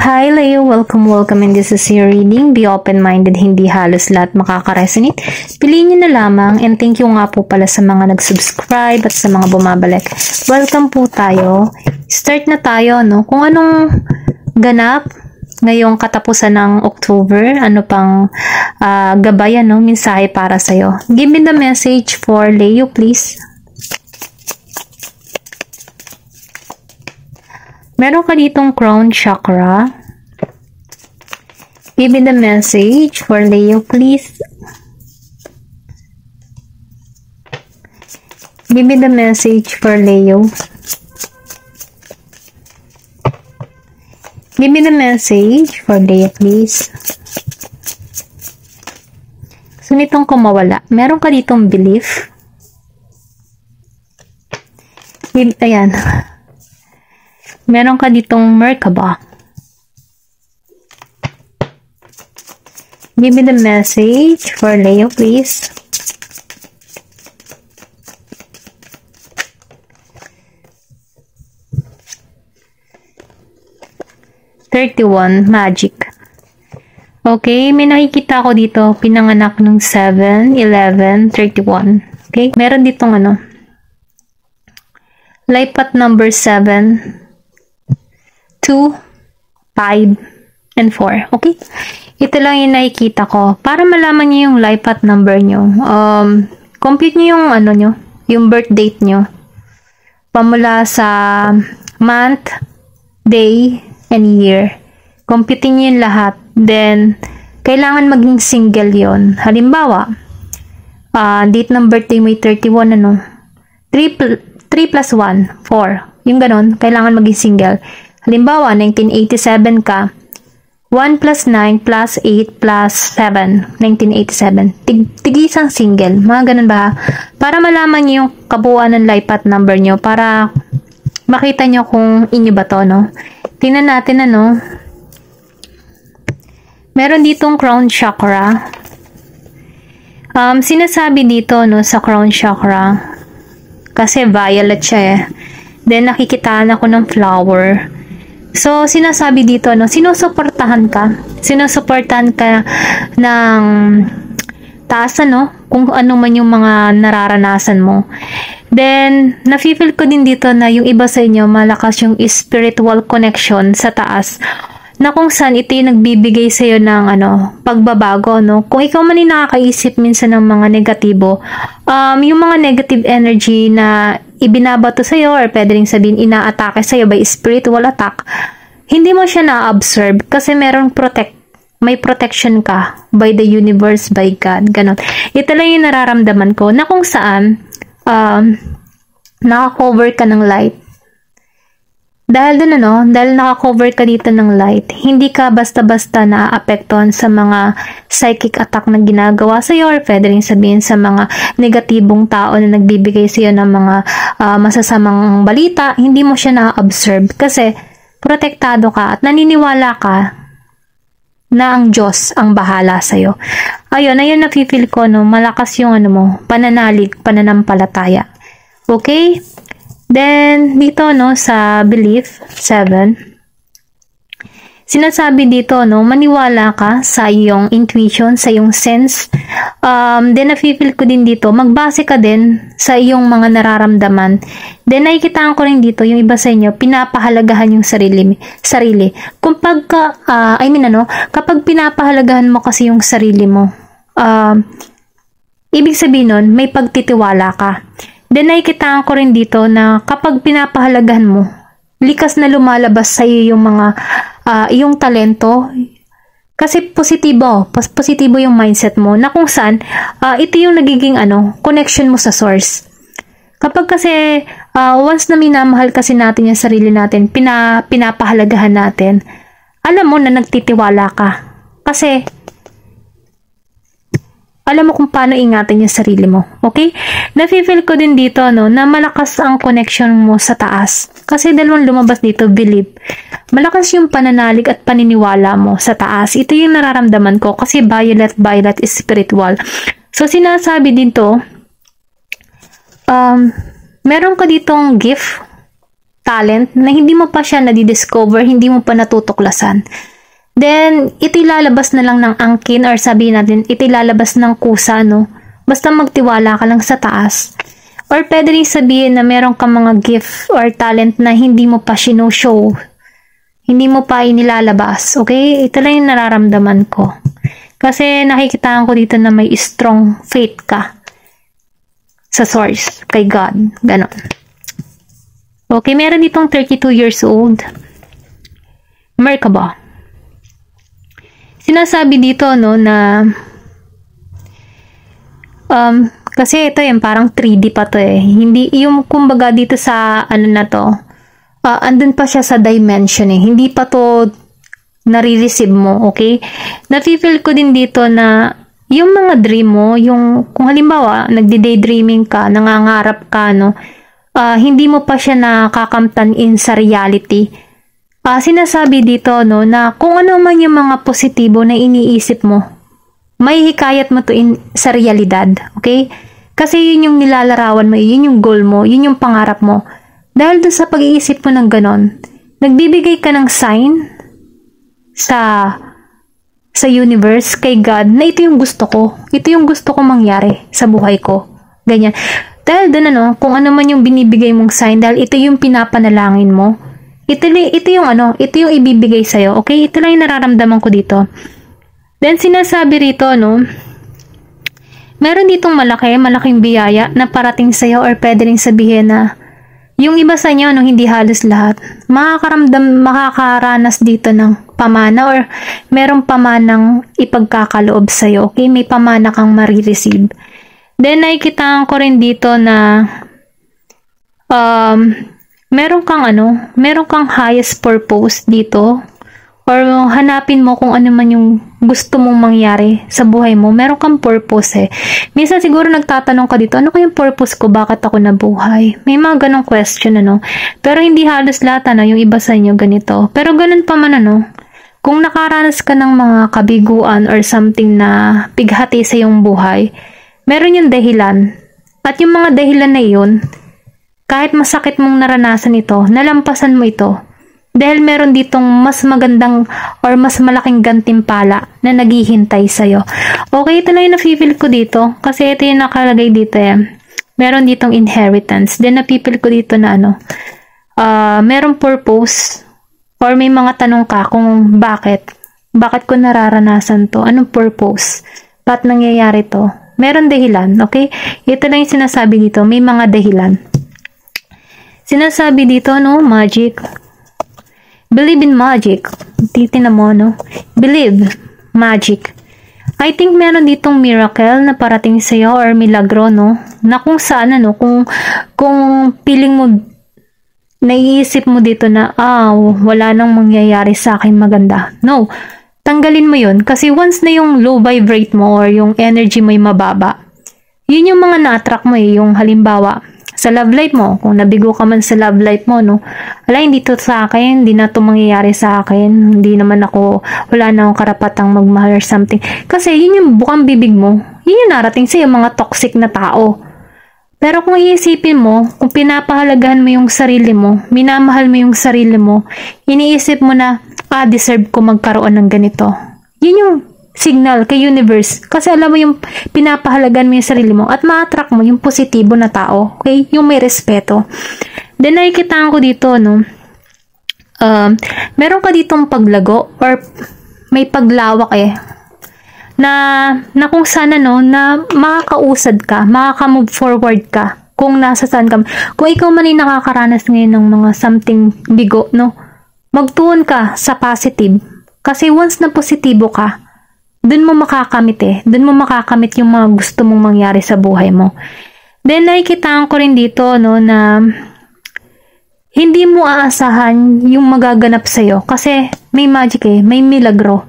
Hi Leo, welcome and this is your reading. Be open-minded, hindi halos lahat makaka-resonate. Piliin nyo na lamang and thank you nga po pala sa mga nag-subscribe at sa mga bumabalik. Welcome po tayo. Start na tayo, no? Kung anong ganap ngayong katapusan ng October, ano pang gabayan, no? Mensahe para sa'yo. Give me the message for Leo, please. Meron ka ditong crown chakra. Give me the message for Leo, please. Give me the message for Leo. Give me the message for Leo, please. So, nitong kumawala, meron ka ditong belief. Ayan. Meron ka ditong Merkaba. Give me the message for Leo, please. Magic. Okay, may nakikita ko dito, pinanganak nung 7/11/31. Okay, meron ditong life path number 7, 2, 5, and 4. Okay? Ito lang yung nakikita ko. Para malaman niyo yung life path number nyo. Compute niyo yung yung birth date nyo. Pamula sa month, day, and year. Compute niyo yung lahat. Then, kailangan maging single yon. Halimbawa, date ng birthday may 31, 3 plus 1, 4. Yung ganon, kailangan maging single. Halimbawa, 1987 ka, 1 plus 9 plus 8 plus 7, 1987. Tig-isang single. Mga ganun ba? Para malaman niyo yung kabuuan ng life path number nyo, para makita nyo kung inyo ba to, no? Tingnan natin, meron ditong crown chakra. Sinasabi dito, sa crown chakra, kasi violet siya eh. Then, nakikitaan ako ng flower. So, sinasabi dito, sinusuportahan ka. Sinusuportahan ka ng taas, kung ano man yung mga nararanasan mo. Then, nafe-feel ko din dito na yung iba sa inyo, malakas yung spiritual connection sa taas, na kung saan ito yung nagbibigay sa'yo ng pagbabago, Kung ikaw man yung nakakaisip minsan ng mga negatibo, yung mga negative energy na ibinabato sa'yo, or pwede rin sabihin ina-atake sa'yo by spiritual attack, hindi mo siya na-absorb kasi may protection ka by the universe, by God, ganon. Ito lang yung nararamdaman ko, na kung saan naka-cover ka ng light. Dahil dun, dahil naka-cover ka dito ng light, hindi ka basta-basta na-apektuhan sa mga psychic attack na ginagawa sa'yo, or pwede rin sabihin sa mga negatibong tao na nagbibigay sa'yo ng mga masasamang balita. Hindi mo siya na-absorb kasi protektado ka at naniniwala ka na ang Diyos ang bahala sa'yo. Ayun nafe-feel ko, malakas yung pananalig, pananampalataya. Okay? Then, dito, sa belief, 7, sinasabi dito, maniwala ka sa iyong intuition, sa iyong sense. Then, nafe-feel ko din dito, magbase ka din sa iyong mga nararamdaman. Then, nakikitaan ko rin dito, yung iba sa inyo, pinapahalagahan yung sarili. Kapag pinapahalagahan mo kasi yung sarili mo, ibig sabihin nun, may pagtitiwala ka. Then, nakikitaan ko rin dito na kapag pinapahalagahan mo, likas na lumalabas sa iyo yung mga, iyong talento. Kasi positibo yung mindset mo, na kung saan, ito yung nagiging, connection mo sa source. Kapag kasi, once na minamahal kasi natin yung sarili natin, pinapahalagahan natin, alam mo na nagtitiwala ka. Kasi, alam mo kung paano ingatan yung sarili mo. Okay? Nafe-feel ko din dito, na malakas ang connection mo sa taas. Kasi dalawang lumabas dito, believe. Malakas yung pananalig at paniniwala mo sa taas. Ito yung nararamdaman ko kasi violet is spiritual. So, sinasabi dito, meron ka ditong gift talent na hindi mo pa siya nadidiscover, hindi mo pa natutuklasan. Then, ito ilalabas na lang ng angkin or sabihin natin, ito ilalabas ng kusa, no? Basta magtiwala ka lang sa taas. Or pwede rin sabihin na meron ka mga gift or talent na hindi mo pa show. Hindi mo pa inilalabas, okay? Ito lang yung nararamdaman ko. Kasi nakikitaan ko dito na may strong faith ka sa source, kay God. Ganon. Okay, meron ditong 32 years old. Merkaba. Sinasabi dito, no, na kasi ito yung parang 3D pa to eh. Hindi, yung kumbaga dito sa ano na to, andun pa siya sa dimension eh. Hindi pa to nare-receive mo, okay? Nafe-feel ko din dito na yung mga dream mo, yung kung halimbawa, nagdi-daydreaming ka, nangangarap ka, no, hindi mo pa siya nakakamtan in sa reality. Sinasabi dito, no, na kung ano man yung mga positibo na iniisip mo, may hikayat mo to sa realidad, okay? Kasi yun yung nilalarawan mo, yun yung goal mo, yun yung pangarap mo. Dahil doon sa pag-iisip mo ng ganon, nagbibigay ka ng sign sa universe, kay God, na ito yung gusto ko. Ito yung gusto ko mangyari sa buhay ko. Ganyan. Dahil doon, ano, kung ano man yung binibigay mong sign, dahil ito yung pinapanalangin mo, ito yung ibibigay sa'yo. Okay? Ito lang yung nararamdaman ko dito. Then, sinasabi rito, no, meron ditong malaking biyaya na parating sa'yo or pwede rin sabihin na yung iba sa inyo, no, hindi halos lahat, makakaranas dito ng pamana or merong pamanang ipagkakaloob sa'yo. Okay? May pamana kang marireceive. Then, nakikita ko rin dito na meron kang highest purpose dito or hanapin mo kung ano man yung gusto mong mangyari sa buhay mo. Meron kang purpose eh. Minsan siguro nagtatanong ka dito, ano kayong purpose ko? Bakit ako nabuhay? May mga ganong question, ano. Pero hindi halos lahat, ano, yung iba sa inyo ganito. Pero ganun pa man, ano, kung nakaranas ka ng mga kabiguan or something na pighati sa iyong buhay, meron yung dahilan. At yung mga dahilan na yun, kahit masakit mong naranasan ito, nalampasan mo ito. Dahil meron ditong mas magandang or mas malaking gantimpala na naghihintay sa'yo. Okay, ito lang yung nafe-feel ko dito. Kasi ito yung nakalagay dito eh. Meron ditong inheritance. Then nafe-feel ko dito na ano, merong purpose or may mga tanong ka kung bakit. Bakit ko nararanasan to? Anong purpose? Ba't nangyayari to? Meron dahilan, okay? Ito lang yung sinasabi dito. May mga dahilan. Sinasabi dito, no, magic. Believe in magic. Titina mo, no? Believe. Magic. I think meron ditong miracle na parating sa'yo or milagro, no? Na kung saan, ano, kung feeling mo, naiisip mo dito na, wala nang mangyayari sa akin maganda. No. Tanggalin mo yun. Kasi once na yung low vibrate mo or yung energy mo yung mababa, yun yung mga na-attract mo eh. Yung halimbawa, sa love life mo, kung nabigo ka man sa love life mo, no, wala, hindi to sa akin, hindi na to mangyayari sa akin, hindi naman ako, wala na akong karapatang magmahal or something. Kasi yun yung bukang bibig mo, yun yung narating sa'yo, mga toxic na tao. Pero kung iisipin mo, kung pinapahalagahan mo yung sarili mo, minamahal mo yung sarili mo, iniisip mo na, deserve ko magkaroon ng ganito. Yun yung signal kay universe. Kasi alam mo yung pinapahalagan mo yung sarili mo at ma-attract mo yung positibo na tao. Okay? Yung may respeto. Then, nakikitaan ko dito, no, meron ka ditong paglago or may paglawak eh. Na kung sana, no, na makakausad ka, makaka-move forward ka kung nasa saan ka. Kung ikaw man ay nakakaranas ngayon ng mga something bigo, no, magtuon ka sa positive. Kasi once na positibo ka, dun mo makakamit eh. Dun mo makakamit yung mga gusto mong mangyari sa buhay mo. Then, nakikitaan ko rin dito, no, na hindi mo aasahan yung magaganap sa'yo. Kasi may magic eh, may milagro.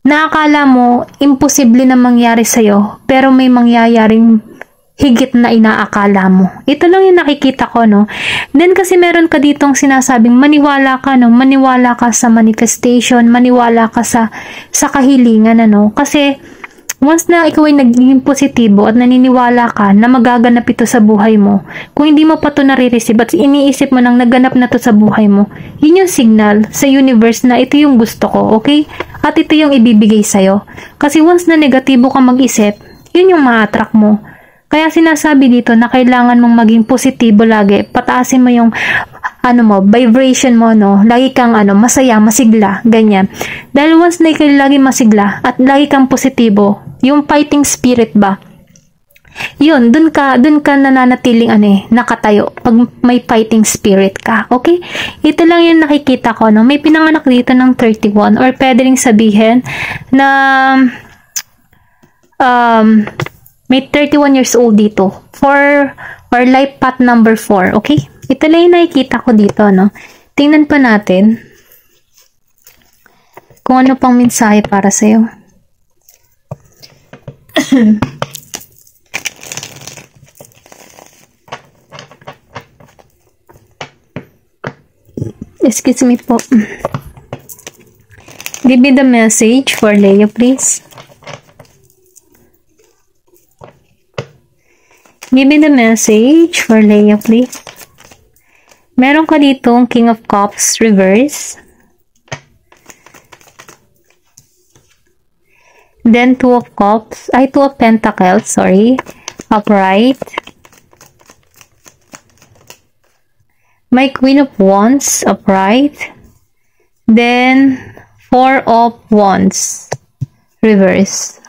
Naakala mo, imposible na mangyari sa'yo, pero may mangyayaring higit na inaakala mo. Ito lang yung nakikita ko, no. Then kasi meron ka ditong sinasabing maniwala ka, no, maniwala ka sa manifestation, maniwala ka sa kahilingan, ano. Kasi once na ikaw ay naging positibo at naniniwala ka na magaganap ito sa buhay mo, kung hindi mo pa ito nare-receive at iniisip mo nang naganap na ito sa buhay mo, yun yung signal sa universe na ito yung gusto ko, okay? At ito yung ibibigay sa'yo. Kasi once na negatibo ka mag-isip, yun yung ma-attract mo. Kaya sinasabi dito na kailangan mong maging positibo lagi. Pataasin mo yung vibration mo, no? Lagi kang masaya, masigla, ganyan. Dahil once na ikaw lagi masigla at lagi kang positibo, yung fighting spirit ba? Yun, dun ka nananatiling nakatayo pag may fighting spirit ka. Okay? Ito lang yung nakikita ko, no? May pinanganak dito ng 31 or pwede ring sabihin na may 31 years old dito or life path number 4. Okay? Ito lang yung nakikita ko dito, no? Tingnan pa natin kung ano pang mensahe para sa'yo. Excuse me po. Give me the message for Leo, please. Give me the message for Leo, please. Meron ka ditong King of Cups reverse. Then 2 of Cups, 2 of Pentacles, sorry. Upright. My Queen of Wands, upright. Then 4 of Wands reverse.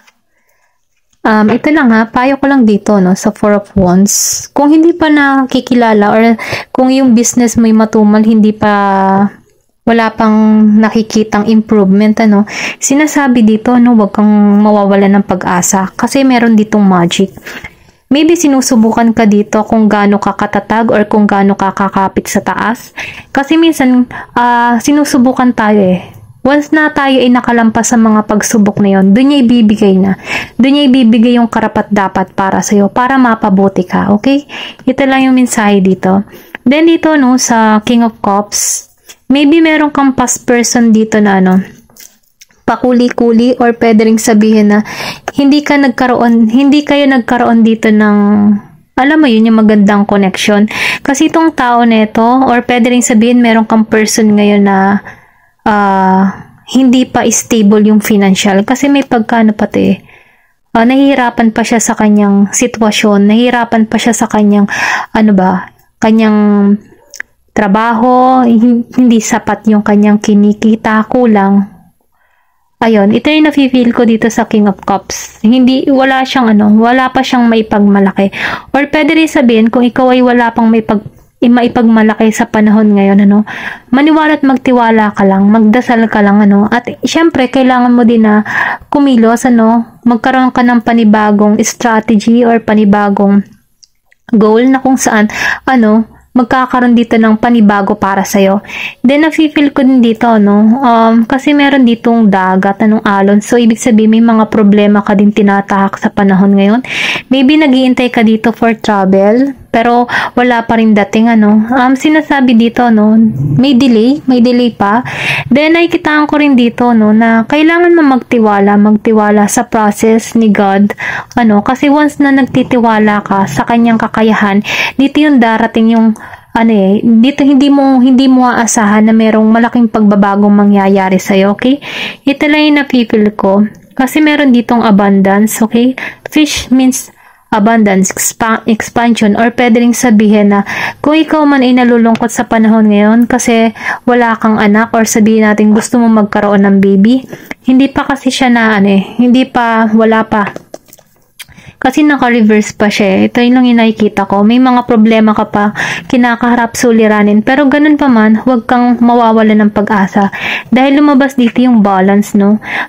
Ito lang payo ko lang dito, no, sa 4 of Wands. Kung hindi pa nakikilala or kung yung business mo matumal, wala pang nakikitang improvement, sinasabi dito, wag kang mawawala ng pag-asa kasi meron ditong magic. Maybe sinusubukan ka dito kung gaano ka katatag or kung gaano ka kakapit sa taas. Kasi minsan, sinusubukan tayo Once na tayo ay nakalampas sa mga pagsubok na yon, doon niya ibibigay na. Doon niya ibibigay yung karapat-dapat para sa'yo, para mapabuti ka, okay? Ito lang yung mensahe dito. Then dito, sa King of Cups, maybe meron kang past person dito na pakuli-kuli or pwede ring sabihin na hindi kayo nagkaroon dito ng, alam mo yun, yung magandang connection. Kasi itong tao na ito, or pwede ring sabihin meron kang person ngayon na hindi pa stable yung financial kasi may pagkano pati nahihirapan pa siya sa kanyang sitwasyon, nahihirapan pa siya sa kanyang kanyang trabaho, hindi sapat yung kanyang kinikita, kulang. Ayun, ito yung nafe-feel ko dito sa King of Cups. Wala pa siyang maipagmalaki. Or pwede rin sabihin kung ikaw ay wala pang maipagmalaki sa panahon ngayon, maniwala at magtiwala ka lang, magdasal ka lang, at syempre, kailangan mo din na kumilos, magkaroon ka ng panibagong strategy or panibagong goal na kung saan, magkakaroon dito ng panibago para sa'yo. Then, nafe-feel ko din dito, kasi meron ditong dagat, alon. So, ibig sabihin, may mga problema ka din tinatahak sa panahon ngayon. Maybe, nag-iintay ka dito for travel, pero wala pa rin dating, sinasabi dito, may delay pa. Then, nakikitaan ko rin dito, na kailangan mo magtiwala sa process ni God, kasi once na nagtitiwala ka sa kanyang kakayahan, dito yung darating yung dito hindi mo aasahan na merong malaking pagbabagong mangyayari sa'yo, okay? Ito lang yung nafe-feel ko. Kasi meron ditong abundance, okay? Fish means abundance, expansion, or pwede ring sabihin na kung ikaw man ay nalulungkot sa panahon ngayon kasi wala kang anak or sabihin natin gusto mo magkaroon ng baby, hindi pa kasi siya wala pa. Kasi naka-reverse pa siya. Ito yung nakikita ko. May mga problema ka pa kinakaharap, suliranin. Pero ganun pa man, huwag kang mawawala ng pag-asa. Dahil lumabas dito yung balance,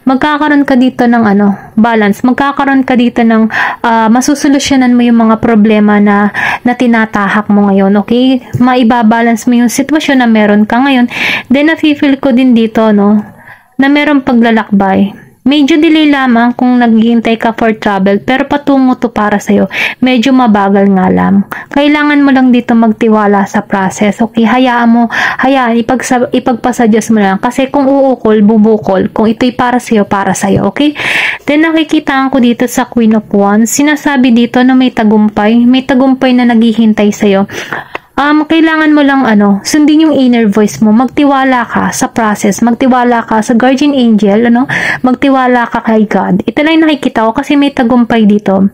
Magkakaroon ka dito ng balance. Magkakaroon ka dito ng masusolusyonan mo yung mga problema na tinatahak mo ngayon, okay? Maibabalance mo yung sitwasyon na meron ka ngayon. Then, nafe-feel ko din dito, na merong paglalakbay. Medyo delay lamang kung naghihintay ka for travel, pero patungo to para sa'yo. Medyo mabagal nga lang. Kailangan mo lang dito magtiwala sa process. Okay, hayaan, ipagpasuggest mo lang. Kasi kung uukol, bubukol. Kung ito'y para sa'yo, okay? Then nakikita ko dito sa Queen of Wands, sinasabi dito na may tagumpay na naghihintay sa'yo. Kailangan mo lang sundin yung inner voice mo, magtiwala ka sa process, magtiwala ka sa guardian angel, magtiwala ka kay God. Ito lang yung nakikita ko kasi may tagumpay dito.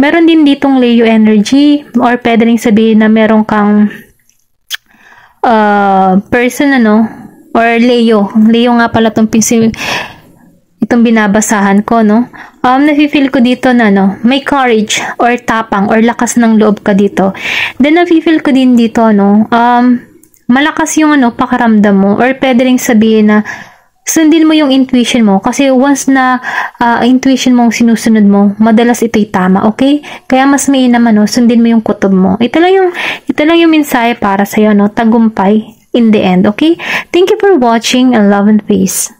Meron din ditong Leo energy, or pwede rin sabihin na meron kang person or Leo nga pala itong binabasahan ko, nafe-feel ko dito na, may courage or tapang or lakas ng loob ka dito. Then, nafe-feel ko din dito, malakas yung, pakiramdam mo, or pwede rin sabihin na, sundin mo yung intuition mo, kasi once na intuition mo sinusunod mo, madalas ito'y tama, okay? Kaya mas mainam, sundin mo yung kutob mo. Ito lang yung mensahe para sa'yo, tagumpay in the end, okay? Thank you for watching, and love and peace.